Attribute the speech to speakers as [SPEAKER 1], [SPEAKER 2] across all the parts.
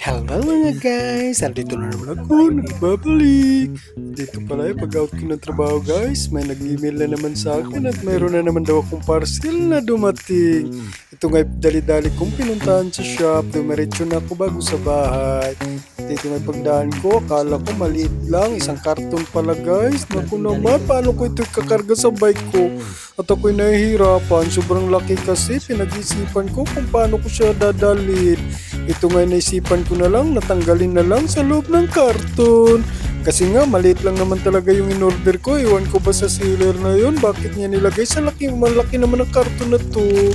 [SPEAKER 1] Hello mga guys! Andito na naman ako, nagbabalik! Dito pala pag-out ko ng trabaho guys, may nag-email na naman sa akin at mayroon na naman daw akong parcel na dumating. Ito nga dali-dali kong pinuntahan sa shop, dumiretso na ako bago sa bahay. Dito nga pagdaan ko, akala ko maliit lang, isang karton pala guys. Naku naman, paano ko ito kakarga sa bike ko? At ako'y nahihirapan, sobrang laki kasi pinag-isipan ko kung paano ko siya dadalhin. Ito nga naisipan ko na lang, natanggalin na lang sa loob ng karton. Kasi nga maliit lang naman talaga yung in-order ko. Iwan ko ba sa seller na yun? Bakit niya nilagay sa malaki naman ng karton na to?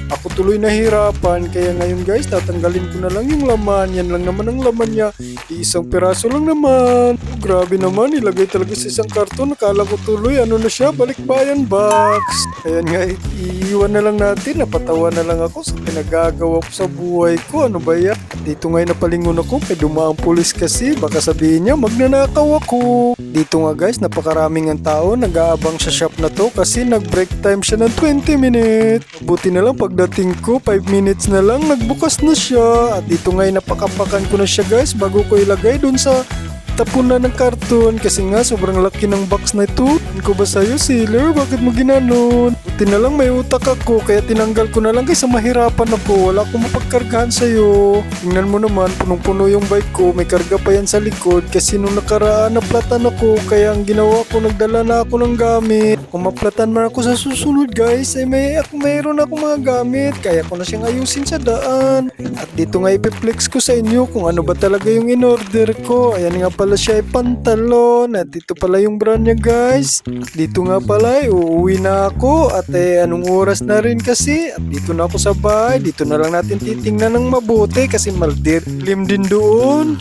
[SPEAKER 1] Ako tuloy nahirapan, kaya ngayon guys, tatanggalin ko na lang yung laman. Yan lang naman ang laman niya. Isang piraso lang naman. Grabe naman, ilagay talaga sa isang karton. Nakala ko tuloy, ano na siya, balikbayan box. Ayan nga, iiwan na lang natin. Napatawa na lang ako sa pinagagawa ko sa buhay ko. Ano ba yan? Dito ngayon napalingon ako, may dumaang pulis kasi. Baka sabihin niya, magnanakaw ako. Dito nga guys, napakaraming ang tao. Nag-aabang sa shop na to kasi nag-break time siya ng 20 minutes. Buti na lang pagdating ko, 5 minutes na lang, nagbukas na siya. At dito ngayon napakapakan ko na siya guys bago ko ilagay dun sa tapunan ng karton kasi nga sobrang laki ng box na ito. Ano ko ba sa'yo, seller? Bakit mo ginanon? Buti na lang may utak ako kaya tinanggal ko na lang guys, mahirapan ako. Wala akong mapagkargahan sa'yo. Tingnan mo naman, punong-puno yung bike ko. May karga pa yan sa likod kasi nung nakaraan naplatan ako kaya ang ginawa ko, nagdala na ako ng gamit. Kung maplatan man ako sa susunod guys, ay mayroon akong mga gamit. Kaya ko na siyang ayusin sa daan. At dito nga ipiplex ko sa inyo kung ano ba talaga yung in-order ko. Ayan nga pala siya ay pantalon. At dito pala yung brand niya guys. At dito nga pala ay uuwi na ako. At anong oras na rin kasi. At dito na ako sa bahay. Dito na lang natin titingnan ng mabuti kasi maldilim din doon.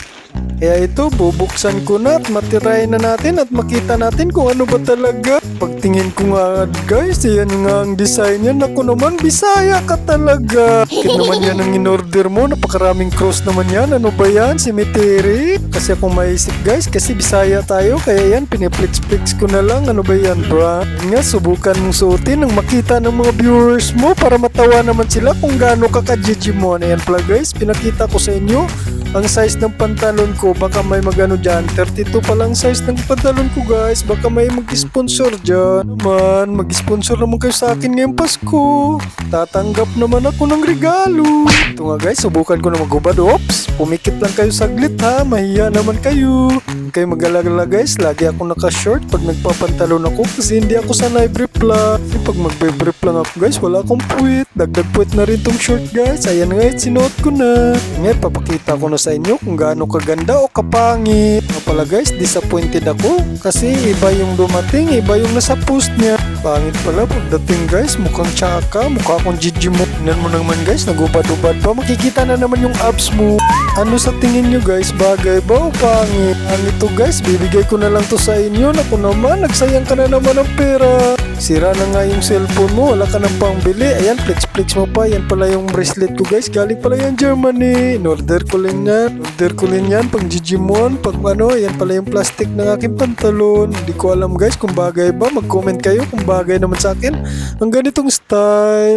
[SPEAKER 1] Kaya ito, bubuksan ko na at matiraay na natin at makita natin kung ano ba talaga. Pagtingin ko nga guys, yan nga ang design niya. Naku naman, Bisaya ka talaga. Bakit naman yan ang in-order mo? Napakaraming cross naman yan. Ano ba yan? Cemetery? Kasi ako maisip guys, kasi Bisaya tayo. Kaya yan, piniplex-plex ko na lang. Ano ba yan, bro? Yan nga, subukan mong suotin nang makita ng mga viewers mo para matawa naman sila kung gaano ka ka-GG mo. Ayan pala guys, pinakita ko sa inyo ang size ng pantalon ko. Baka may magano dyan, 32 pa lang size ng pantalon ko guys. Baka may mag-sponsor dyan naman. Mag-sponsor naman kayo sa akin ngayong Pasko. Tatanggap naman ako ng regalo. Ito nga guys, subukan ko na maghubad. Oops, pumikit lang kayo saglit ha. Mahiya naman kayo. Huwag kayo mag-alala guys, lagi ako naka-short pag nagpapantalon ako kasi hindi ako sanay brief lang. Pag magbe-brief lang ako guys, wala akong puwit. Dagdag puwit na rin tong short guys. Ayan nga, sinuot ko na. Ngayon, papakita ko na sa inyo kung gaano kaganda o kapangit. Nga pala guys, disappointed ako kasi iba yung dumating, iba yung nasa post niya. Pangit pala pagdating guys, mukhang tsaka, mukha akong GG mo. Tingnan mo naman guys, nagubad-ubad pa. Makikita na naman yung abs mo. Ano sa tingin nyo guys, bagay ba o pangit? Ang ito guys, bibigay ko na lang to sa inyo. Naku naman, nagsayang ka na naman ng pera. Sira na nga yung cellphone mo, wala ka nang pangbili. Ayan, flex mo pa. Yan pala yung bracelet ko guys, galing pala yan Germany. In-order ko lang yan. Order ko rin yan pang Digimon. Pag ano, yan pala yung plastic ng aking pantalon. Hindi ko alam guys kung bagay ba. Mag-comment kayo kung bagay naman sa akin ang ganitong style.